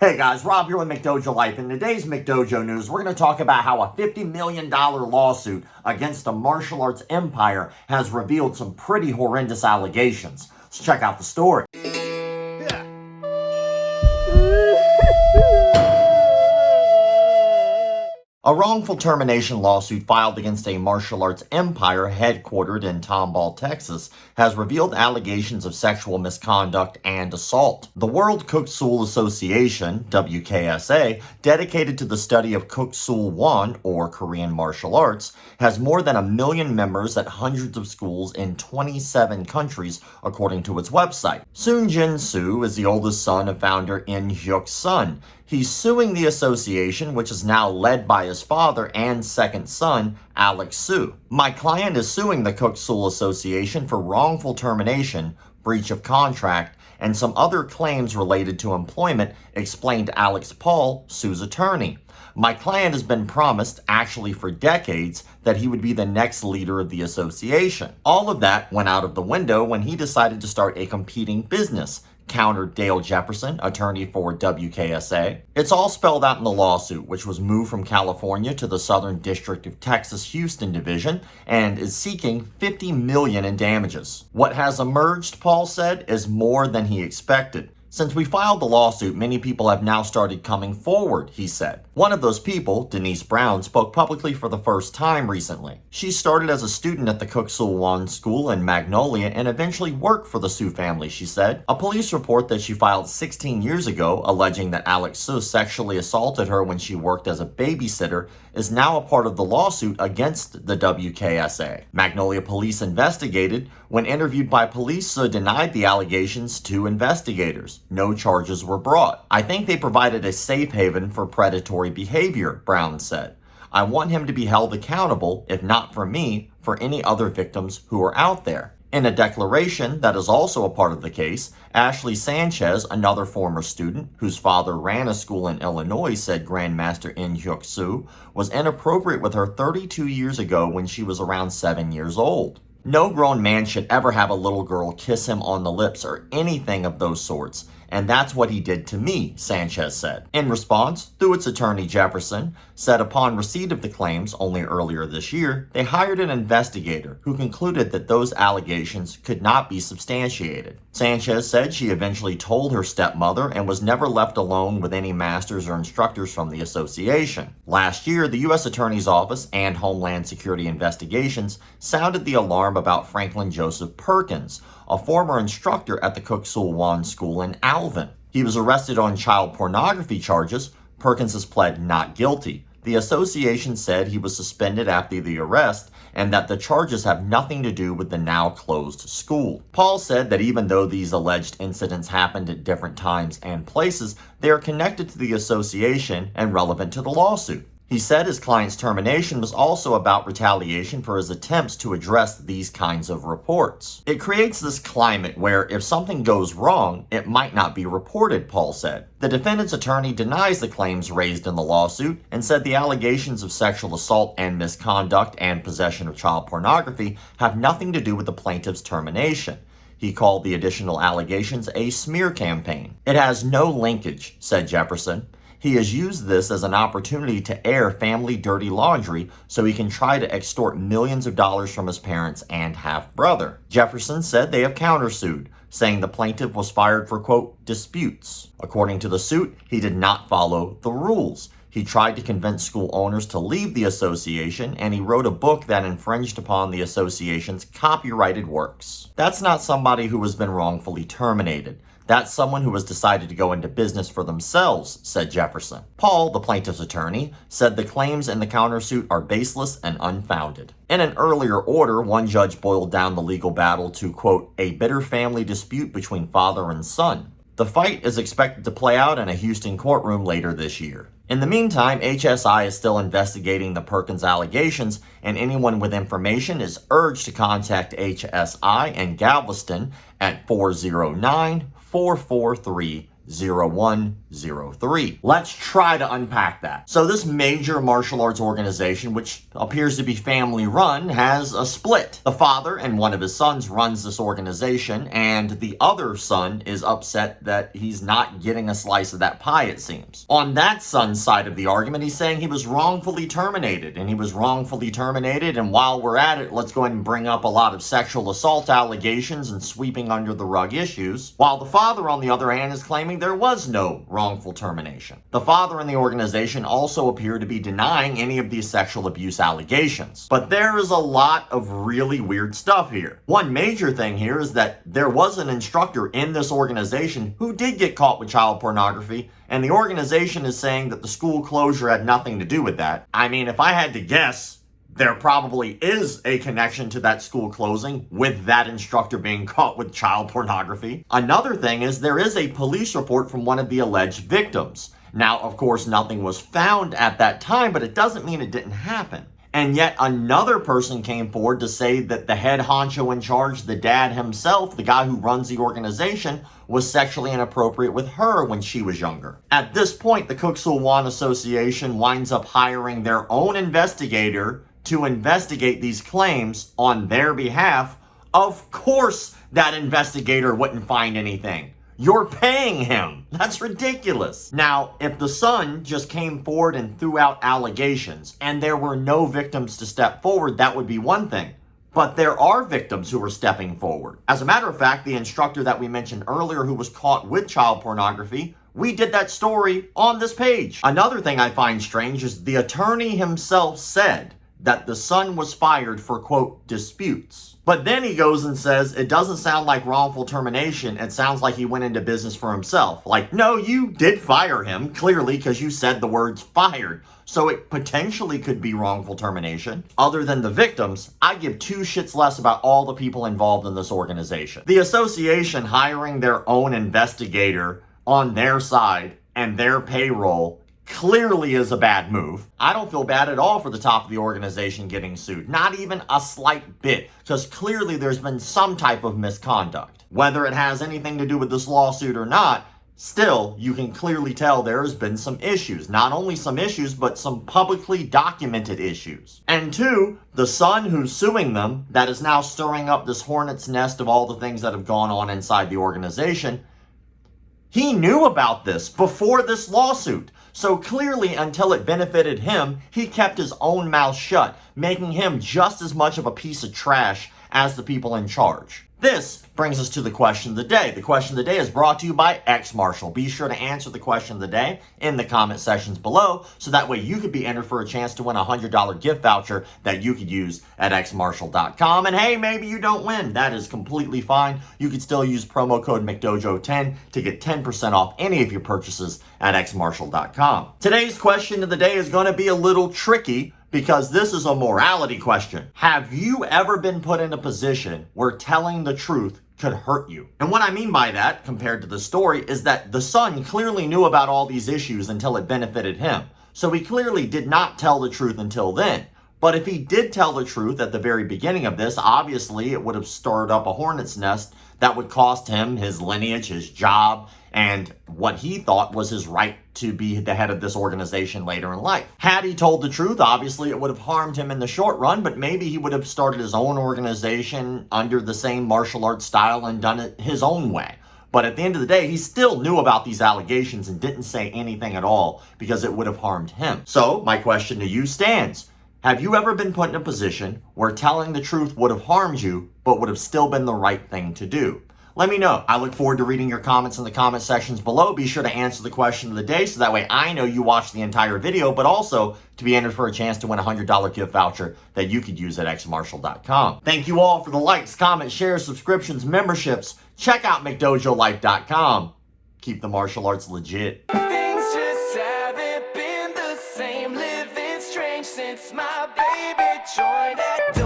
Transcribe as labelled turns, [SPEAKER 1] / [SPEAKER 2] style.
[SPEAKER 1] Hey guys, Rob here with McDojoLife. In today's McDojo news, we're going to talk about how a $50 million lawsuit against a martial arts empire has revealed some pretty horrendous allegations. Let's check out the story. A wrongful termination lawsuit filed against a martial arts empire headquartered in Tomball, Texas, has revealed allegations of sexual misconduct and assault. The World Kuk Sool Association, WKSA, dedicated to the study of Kuk Sool Won, or Korean martial arts, has more than 1 million members at hundreds of schools in 27 countries, according to its website. Soon Jin Soo is the oldest son of founder In Hyuk Sun. He's suing the association, which is now led by his father and second son, Alex Soo. My client is suing the Kuk Sool Association for wrongful termination, breach of contract, and some other claims related to employment, explained Alex Paul, Soo's attorney. My client has been promised, actually for decades, that he would be the next leader of the association. All of that went out of the window when he decided to start a competing business, countered Dale Jefferson, attorney for WKSA. It's all spelled out in the lawsuit, which was moved from California to the Southern District of Texas Houston Division and is seeking $50 million in damages. What has emerged, Paul said, is more than he expected. Since we filed the lawsuit, many people have now started coming forward, he said. One of those people, Denise Brown, spoke publicly for the first time recently. She started as a student at the Kuk Sool Won School in Magnolia and eventually worked for the Soo family, she said. A police report that she filed 16 years ago, alleging that Alex Soo sexually assaulted her when she worked as a babysitter, is now a part of the lawsuit against the WKSA. Magnolia police investigated. When interviewed by police, Soo denied the allegations to investigators. No charges were brought. I think they provided a safe haven for predatory behavior, Brown said. I want him to be held accountable, if not for me, for any other victims who are out there. In a declaration that is also a part of the case, Ashley Sanchez, another former student whose father ran a school in Illinois, said Grandmaster In Hyuk Soo was inappropriate with her 32 years ago when she was around 7 years old. No grown man should ever have a little girl kiss him on the lips or anything of those sorts, and that's what he did to me, Sanchez said. In response, through its attorney Jefferson, said upon receipt of the claims only earlier this year, they hired an investigator who concluded that those allegations could not be substantiated. Sanchez said she eventually told her stepmother and was never left alone with any masters or instructors from the association. Last year, the U.S. Attorney's Office and Homeland Security Investigations sounded the alarm about Franklin Joseph Perkins, a former instructor at the Kuk Sool Won School in Alvin. He was arrested on child pornography charges. Perkins has pled not guilty. The association said he was suspended after the arrest and that the charges have nothing to do with the now closed school. Paul said that even though these alleged incidents happened at different times and places, they are connected to the association and relevant to the lawsuit. He said his client's termination was also about retaliation for his attempts to address these kinds of reports. It creates this climate where if something goes wrong, it might not be reported, Paul said. The defendant's attorney denies the claims raised in the lawsuit and said the allegations of sexual assault and misconduct and possession of child pornography have nothing to do with the plaintiff's termination. He called the additional allegations a smear campaign. It has no linkage, said Jefferson. He has used this as an opportunity to air family dirty laundry so he can try to extort millions of dollars from his parents and half-brother. Jefferson said they have countersued, saying the plaintiff was fired for, quote, disputes. According to the suit, he did not follow the rules. He tried to convince school owners to leave the association, and he wrote a book that infringed upon the association's copyrighted works. That's not somebody who has been wrongfully terminated. That's someone who has decided to go into business for themselves, said Jefferson. Paul, the plaintiff's attorney, said the claims in the countersuit are baseless and unfounded. In an earlier order, one judge boiled down the legal battle to, quote, a bitter family dispute between father and son. The fight is expected to play out in a Houston courtroom later this year. In the meantime, HSI is still investigating the Perkins allegations, and anyone with information is urged to contact HSI in Galveston at 409-443 0103. Let's try to unpack that. So this major martial arts organization, which appears to be family run, has a split. The father and one of his sons runs this organization, and the other son is upset that he's not getting a slice of that pie, it seems. On that son's side of the argument, he's saying he was wrongfully terminated, and while we're at it, let's go ahead and bring up a lot of sexual assault allegations and sweeping under the rug issues, while the father, on the other hand, is claiming there was no wrongful termination. The father and the organization also appear to be denying any of these sexual abuse allegations. But there is a lot of really weird stuff here. One major thing here is that there was an instructor in this organization who did get caught with child pornography, and the organization is saying that the school closure had nothing to do with that. I mean, if I had to guess, there probably is a connection to that school closing with that instructor being caught with child pornography. Another thing is there is a police report from one of the alleged victims. Now, of course, nothing was found at that time, but it doesn't mean it didn't happen. And yet another person came forward to say that the head honcho in charge, the dad himself, the guy who runs the organization, was sexually inappropriate with her when she was younger. At this point, the Kuk Sool Association winds up hiring their own investigator to investigate these claims on their behalf. Of course, that investigator wouldn't find anything. You're paying him. That's ridiculous. Now, if the son just came forward and threw out allegations and there were no victims to step forward, that would be one thing. But there are victims who are stepping forward. As a matter of fact, the instructor that we mentioned earlier who was caught with child pornography, we did that story on this page. Another thing I find strange is the attorney himself said that the son was fired for, quote, disputes. But then he goes and says, it doesn't sound like wrongful termination. It sounds like he went into business for himself. Like, no, you did fire him, clearly, because you said the words fired. So it potentially could be wrongful termination. Other than the victims, I give two shits less about all the people involved in this organization. The association hiring their own investigator on their side and their payroll clearly is a bad move. I don't feel bad at all for the top of the organization getting sued. Not even a slight bit, because clearly there's been some type of misconduct. Whether it has anything to do with this lawsuit or not, still, you can clearly tell there has been some issues. Not only some issues, but some publicly documented issues. And two, the son who's suing them, that is now stirring up this hornet's nest of all the things that have gone on inside the organization, he knew about this before this lawsuit. So clearly, until it benefited him, he kept his own mouth shut, making him just as much of a piece of trash as the people in charge. This brings us to the question of the day. The question of the day is brought to you by X-Marshall. Be sure to answer the question of the day in the comment sections below, so that way you could be entered for a chance to win a $100 gift voucher that you could use at xmarshall.com. And hey, maybe you don't win. That is completely fine. You could still use promo code McDojo10 to get 10% off any of your purchases at xmarshall.com. Today's question of the day is going to be a little tricky, because this is a morality question. Have you ever been put in a position where telling the truth could hurt you? And what I mean by that, compared to the story, is that the son clearly knew about all these issues until it benefited him. So he clearly did not tell the truth until then. But if he did tell the truth at the very beginning of this, obviously it would have stirred up a hornet's nest that would cost him his lineage, his job, and what he thought was his right to be the head of this organization later in life. Had he told the truth, obviously it would have harmed him in the short run, but maybe he would have started his own organization under the same martial arts style and done it his own way. But at the end of the day, he still knew about these allegations and didn't say anything at all because it would have harmed him. So my question to you stands. Have you ever been put in a position where telling the truth would have harmed you, but would have still been the right thing to do? Let me know. I look forward to reading your comments in the comment sections below. Be sure to answer the question of the day so that way I know you watched the entire video, but also to be entered for a chance to win a $100 gift voucher that you could use at xmarshall.com. Thank you all for the likes, comments, shares, subscriptions, memberships. Check out McDojoLife.com. Keep the martial arts legit.
[SPEAKER 2] Things just haven't been the same, living strange since my baby joined at